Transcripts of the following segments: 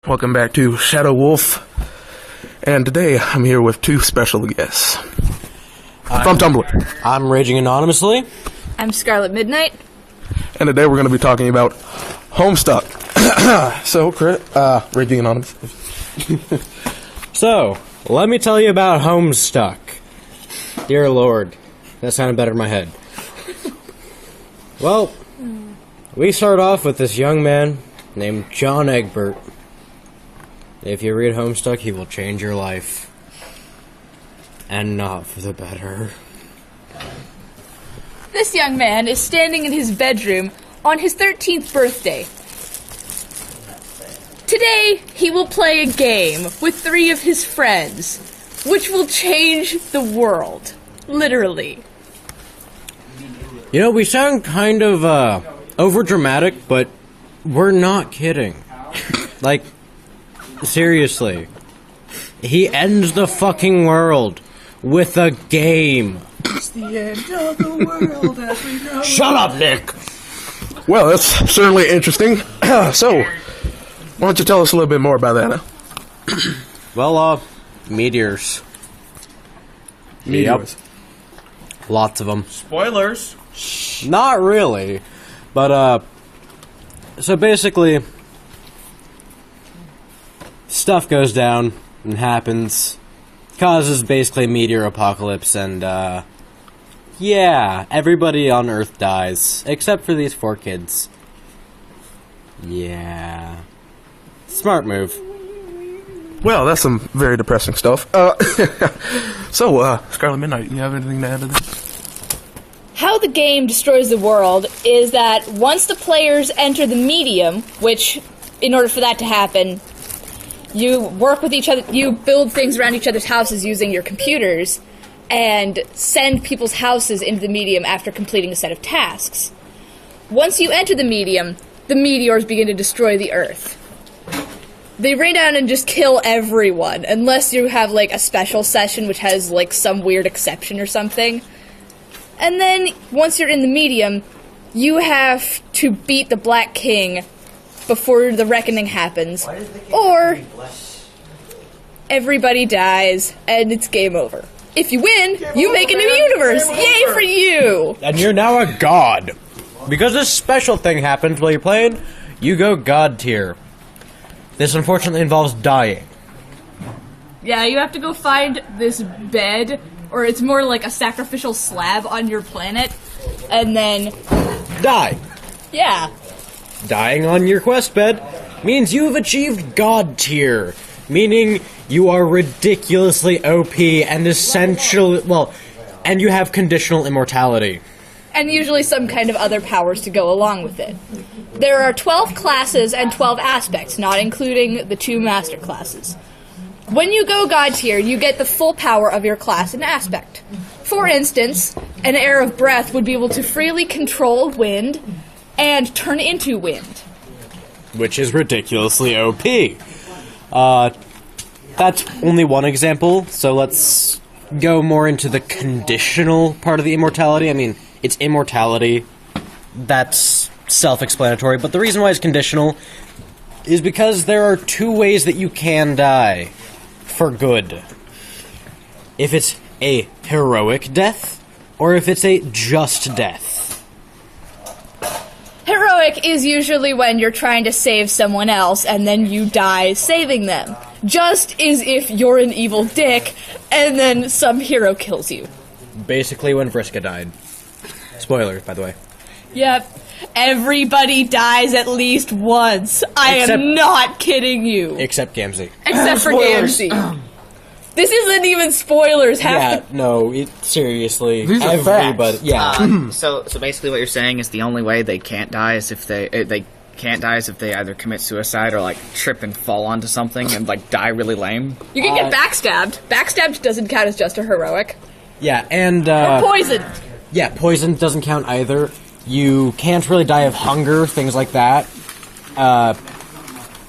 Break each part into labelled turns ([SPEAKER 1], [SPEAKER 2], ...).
[SPEAKER 1] Welcome back to Shadow Wolf, and today I'm here with two special guests from Tumblr.
[SPEAKER 2] I'm Raging Anonymously.
[SPEAKER 3] I'm Scarlet Midnight.
[SPEAKER 1] And today we're going to be talking about Homestuck. So, Raging Anonymous.
[SPEAKER 2] So, let me tell you about Homestuck. Dear Lord, that sounded better in my head. Well, we start off with this young man named John Egbert. If you read Homestuck, he will change your life. And not for the better.
[SPEAKER 3] This young man is standing in his bedroom on his 13th birthday. Today, he will play a game with 3 of his friends, which will change the world. Literally.
[SPEAKER 2] You know, we sound kind of, overdramatic, but we're not kidding. Like, seriously. He ends the fucking world with a game.
[SPEAKER 4] It's the end of the world as we know.
[SPEAKER 2] Shut up, Nick!
[SPEAKER 1] Well, that's certainly interesting. So, why don't you tell us a little bit more about that?
[SPEAKER 2] Well, meteors.
[SPEAKER 1] Meteors.
[SPEAKER 2] Yep. Lots of them.
[SPEAKER 4] Spoilers.
[SPEAKER 2] Not really. But, so basically, stuff goes down and happens. Causes basically a meteor apocalypse, and, yeah, everybody on Earth dies. Except for these 4 kids. Yeah. Smart move.
[SPEAKER 1] Well, that's some very depressing stuff. So, Scarlet Midnight, you have anything to add to this?
[SPEAKER 3] How the game destroys the world is that once the players enter the medium, which, in order for that to happen, you work with each other, you build things around each other's houses using your computers, and send people's houses into the medium after completing a set of tasks. Once you enter the medium, the meteors begin to destroy the Earth. They rain down and just kill everyone, unless you have, like, a special session which has, like, some weird exception or something. And then, once you're in the medium, you have to beat the Black King before the reckoning happens, or everybody dies and it's game over. If you win, you make a new universe! Yay for you!
[SPEAKER 2] And you're now a god. Because this special thing happens while you're playing, you go god tier. This unfortunately involves dying.
[SPEAKER 3] Yeah, you have to go find this bed, or it's more like a sacrificial slab on your planet, and then
[SPEAKER 2] Die.
[SPEAKER 3] yeah.
[SPEAKER 2] Dying on your quest bed means you've achieved god tier, meaning you are ridiculously OP and essentially, well, and you have conditional immortality.
[SPEAKER 3] And usually some kind of other powers to go along with it. There are 12 classes and 12 aspects, not including the 2 master classes. When you go god tier, you get the full power of your class and aspect. For instance, an Air of Breath would be able to freely control wind and turn into wind.
[SPEAKER 2] Which is ridiculously OP. That's only one example, so let's go more into the conditional part of the immortality. I mean, it's immortality. That's self-explanatory, but the reason why it's conditional is because there are 2 ways that you can die for good. If it's a heroic death, or if it's a just death.
[SPEAKER 3] Heroic is usually when you're trying to save someone else and then you die saving them. Just is if you're an evil dick and then some hero kills you.
[SPEAKER 2] Basically when Vriska died. Spoilers, by the way.
[SPEAKER 3] Yep. Everybody dies at least once. I am not kidding you.
[SPEAKER 2] Except Gamzee.
[SPEAKER 3] Except for Gamzee. This isn't even spoilers.
[SPEAKER 2] Seriously.
[SPEAKER 1] These are
[SPEAKER 2] everybody.
[SPEAKER 1] facts.
[SPEAKER 2] Yeah.
[SPEAKER 5] So basically, what you're saying is the only way they can't die is if they can't die is if they either commit suicide or like trip and fall onto something and like die really lame.
[SPEAKER 3] You can get backstabbed. Backstabbed doesn't count as just a heroic.
[SPEAKER 2] Yeah, and
[SPEAKER 3] Or poisoned.
[SPEAKER 2] yeah, poison doesn't count either. You can't really die of hunger, things like that.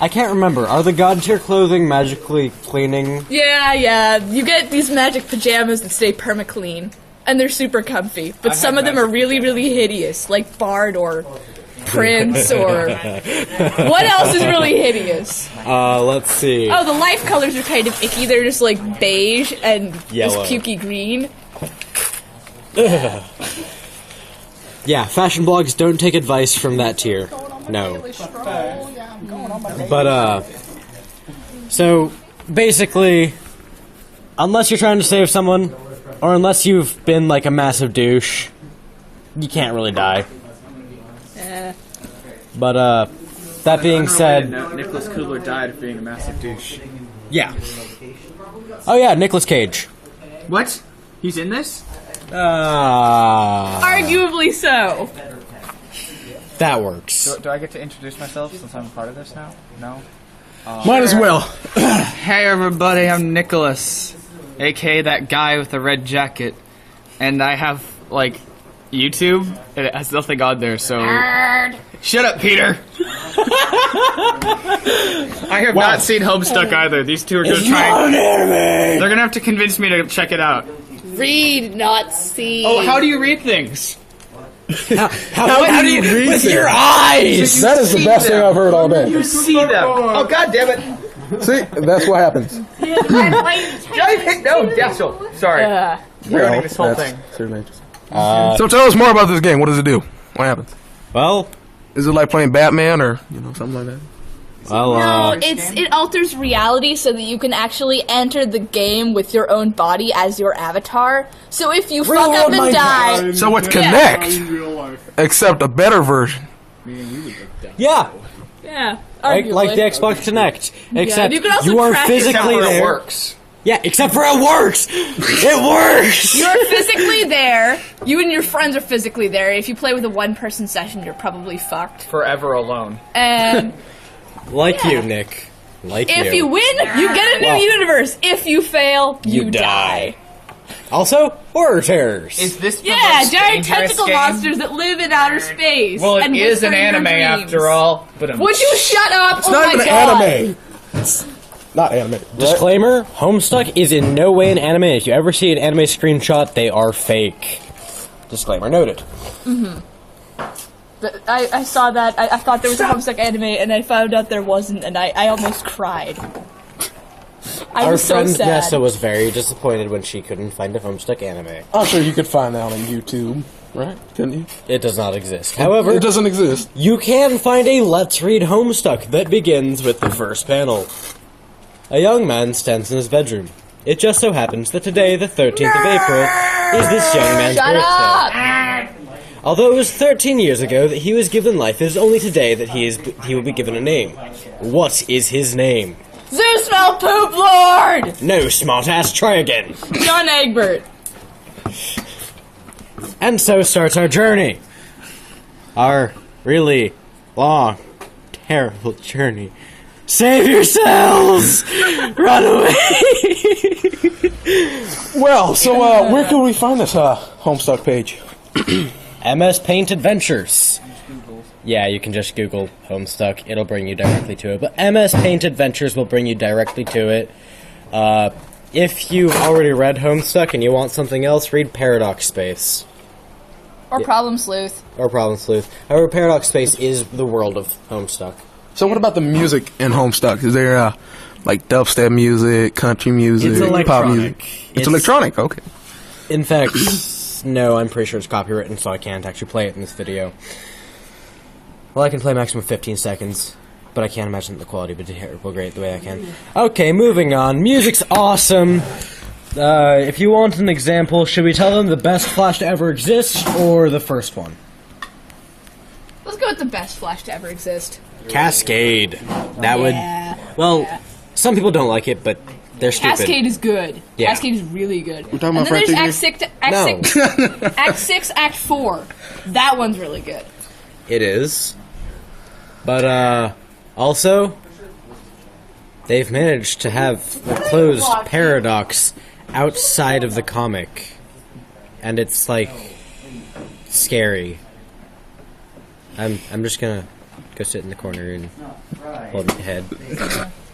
[SPEAKER 2] I can't remember. Are the god tier clothing magically cleaning?
[SPEAKER 3] Yeah. You get these magic pajamas that stay perma-clean. And they're super comfy. But some of them are really, really hideous. Like Bard or prints, or what else is really hideous?
[SPEAKER 2] Let's see.
[SPEAKER 3] Oh, the life colors are kind of icky. They're just like beige and
[SPEAKER 2] Yellow.
[SPEAKER 3] this pukey green.
[SPEAKER 2] Yeah, fashion blogs don't take advice from that tier. No. But, so, basically, unless you're trying to save someone, or unless you've been, like, a massive douche, you can't really die. But, that being said...
[SPEAKER 5] Nicholas Kubler died of being a massive douche.
[SPEAKER 2] Yeah. Oh yeah, Nicolas Cage.
[SPEAKER 5] What? He's in this?
[SPEAKER 3] Arguably so.
[SPEAKER 2] That works.
[SPEAKER 5] Do I get to introduce myself since I'm a part of this now? No?
[SPEAKER 1] Might as well.
[SPEAKER 5] Hey everybody, I'm Nicholas, aka that guy with the red jacket, and I have, like, YouTube, and it has nothing on there, so... Shut up, Peter! I have not seen Homestuck either. These two are gonna try... They're gonna have to convince me to check it out.
[SPEAKER 3] Read, not see.
[SPEAKER 5] Oh, how do you read things?
[SPEAKER 2] How do you read with your eyes?
[SPEAKER 1] That is the best thing I've heard all day.
[SPEAKER 5] You see them! Oh, god damn it!
[SPEAKER 1] See, that's what happens.
[SPEAKER 5] No, Dazzle! Sorry. Ruining this whole thing.
[SPEAKER 1] Certainly interesting. So tell us more about this game. What does it do? What happens?
[SPEAKER 2] Well,
[SPEAKER 1] Is it like playing Batman or something like that?
[SPEAKER 2] well,
[SPEAKER 3] No, it alters reality so that you can actually enter the game with your own body as your avatar. So if you fuck up and die,
[SPEAKER 1] So it's Connect, except a better version.
[SPEAKER 2] yeah,
[SPEAKER 3] yeah,
[SPEAKER 2] like the
[SPEAKER 3] arguably.
[SPEAKER 2] Xbox Connect, except
[SPEAKER 3] you can also
[SPEAKER 2] you are
[SPEAKER 3] crash it.
[SPEAKER 2] physically
[SPEAKER 5] Except for it
[SPEAKER 2] there.
[SPEAKER 5] works.
[SPEAKER 2] Yeah, except for it works. It works.
[SPEAKER 3] You're physically there. You and your friends are physically there. If you play with a one-person session, you're probably fucked.
[SPEAKER 5] Forever alone.
[SPEAKER 3] And
[SPEAKER 2] Like you, Nick. Like
[SPEAKER 3] if you win, you get a new
[SPEAKER 2] Well,
[SPEAKER 3] universe. If you fail, you
[SPEAKER 2] you
[SPEAKER 3] die.
[SPEAKER 2] die. Also, horror terrors.
[SPEAKER 5] Is this the
[SPEAKER 3] Yeah,
[SPEAKER 5] most
[SPEAKER 3] giant
[SPEAKER 5] dangerous
[SPEAKER 3] tentacle
[SPEAKER 5] game?
[SPEAKER 3] monsters that live in outer space.
[SPEAKER 5] Well, it
[SPEAKER 3] and
[SPEAKER 5] is an
[SPEAKER 3] whisper in your
[SPEAKER 5] anime
[SPEAKER 3] dreams.
[SPEAKER 5] after all. But
[SPEAKER 3] Would you shut up?
[SPEAKER 1] It's
[SPEAKER 3] oh
[SPEAKER 1] not
[SPEAKER 3] my
[SPEAKER 1] even
[SPEAKER 3] god.
[SPEAKER 1] anime. It's not anime.
[SPEAKER 2] Disclaimer: Homestuck is in no way an anime. If you ever see an anime screenshot, they are fake. Disclaimer noted.
[SPEAKER 3] But I saw that. I thought there was a Homestuck anime, and I found out there wasn't, and I almost cried. I
[SPEAKER 2] Our
[SPEAKER 3] was so
[SPEAKER 2] friend
[SPEAKER 3] sad.
[SPEAKER 2] Nessa was very disappointed when she couldn't find a Homestuck anime.
[SPEAKER 1] I'm sure you could find that on YouTube, right? Couldn't you?
[SPEAKER 2] It does not exist. However,
[SPEAKER 1] It doesn't exist.
[SPEAKER 2] you can find a Let's Read Homestuck that begins with the first panel. A young man stands in his bedroom. It just so happens that today, the 13th of April, is this young man's
[SPEAKER 3] Shut
[SPEAKER 2] birthday.
[SPEAKER 3] up!
[SPEAKER 2] Although it was 13 years ago that he was given life, it is only today that he will be given a name. What is his name?
[SPEAKER 3] Zeus Poop Lord!
[SPEAKER 2] No, smartass, try again.
[SPEAKER 3] John Egbert.
[SPEAKER 2] And so starts our journey. Our really long, terrible journey. Save yourselves! Run away!
[SPEAKER 1] Well, so where can we find this Homestuck page?
[SPEAKER 2] MS Paint Adventures. Yeah, you can just Google Homestuck. It'll bring you directly to it. But MS Paint Adventures will bring you directly to it. If you've already read Homestuck and you want something else, read Paradox Space.
[SPEAKER 3] Or Problem Sleuth.
[SPEAKER 2] Or Problem Sleuth. However, Paradox Space is the world of Homestuck.
[SPEAKER 1] So what about the music in Homestuck? Is there like dubstep music, country music,
[SPEAKER 2] It's
[SPEAKER 1] pop
[SPEAKER 2] electronic.
[SPEAKER 1] music? It's electronic. Okay.
[SPEAKER 2] In fact, no, I'm pretty sure it's copywritten, so I can't actually play it in this video. Well, I can play maximum 15 seconds, but I can't imagine the quality would be terrible great the way I can. Okay, moving on. Music's awesome. If you want an example, should we tell them the best Flash to ever exist, or the first one?
[SPEAKER 3] Let's go with the best Flash to ever exist.
[SPEAKER 2] Cascade. That would... Well, some people don't like it, but they're stupid.
[SPEAKER 3] Cascade is good.
[SPEAKER 2] Yeah.
[SPEAKER 3] Cascade is really good.
[SPEAKER 1] We're talking
[SPEAKER 3] and
[SPEAKER 1] about
[SPEAKER 3] then there's
[SPEAKER 1] Frank
[SPEAKER 3] Act 6,
[SPEAKER 2] No.
[SPEAKER 3] Act 6, Act 4. That one's really good.
[SPEAKER 2] It is. But, also, they've managed to have a closed paradox outside of the comic. And it's, like, scary. I'm just gonna go sit in the corner and hold my head.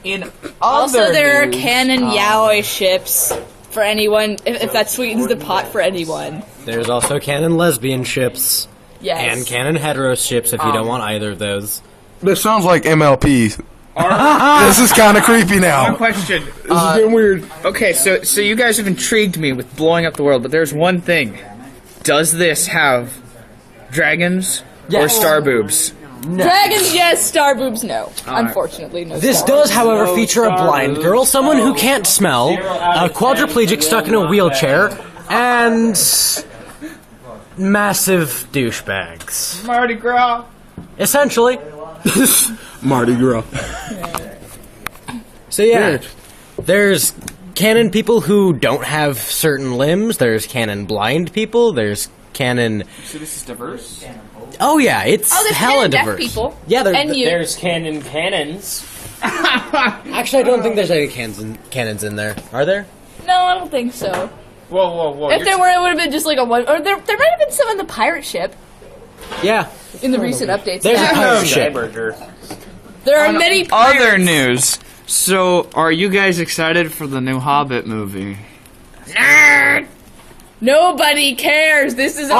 [SPEAKER 5] In
[SPEAKER 3] Also,
[SPEAKER 5] other
[SPEAKER 3] there are
[SPEAKER 5] news-
[SPEAKER 3] canon yaoi ships for anyone, if that sweetens the pot for anyone.
[SPEAKER 2] There's also canon lesbian ships.
[SPEAKER 3] Yes.
[SPEAKER 2] And canon hetero ships if you don't want either of those.
[SPEAKER 1] This sounds like MLP. This is kind of creepy now.
[SPEAKER 5] One question.
[SPEAKER 1] This is getting weird.
[SPEAKER 5] Okay, so you guys have intrigued me with blowing up the world, but there's one thing. Does this have dragons or star boobs?
[SPEAKER 3] Dragons, yes. Star boobs, no. Unfortunately, no.
[SPEAKER 2] This
[SPEAKER 3] star
[SPEAKER 2] does, however, feature a blind girl, someone who can't smell, a quadriplegic stuck in a wheelchair, and massive douchebags.
[SPEAKER 5] Mardi Gras.
[SPEAKER 2] Essentially.
[SPEAKER 1] Mardi Gras.
[SPEAKER 2] So yeah, there's canon people who don't have certain limbs, there's canon blind people, there's canon...
[SPEAKER 5] So this is diverse?
[SPEAKER 2] Oh yeah, it's
[SPEAKER 3] there's
[SPEAKER 2] hella
[SPEAKER 3] canon deaf
[SPEAKER 2] diverse.
[SPEAKER 3] people.
[SPEAKER 2] Yeah,
[SPEAKER 3] And you.
[SPEAKER 6] There's cannons.
[SPEAKER 2] Actually, I don't think there's any cannons in there. Are there?
[SPEAKER 3] No, I don't think so.
[SPEAKER 5] Whoa.
[SPEAKER 3] If there were, it would have been just like a one. Or there might have been some in the pirate ship
[SPEAKER 2] Yeah.
[SPEAKER 3] in the recent updates.
[SPEAKER 2] There's a pirate ship.
[SPEAKER 3] There are many pirates.
[SPEAKER 5] Other news. So, are you guys excited for the new Hobbit movie?
[SPEAKER 3] Nerd. Nobody cares. This is a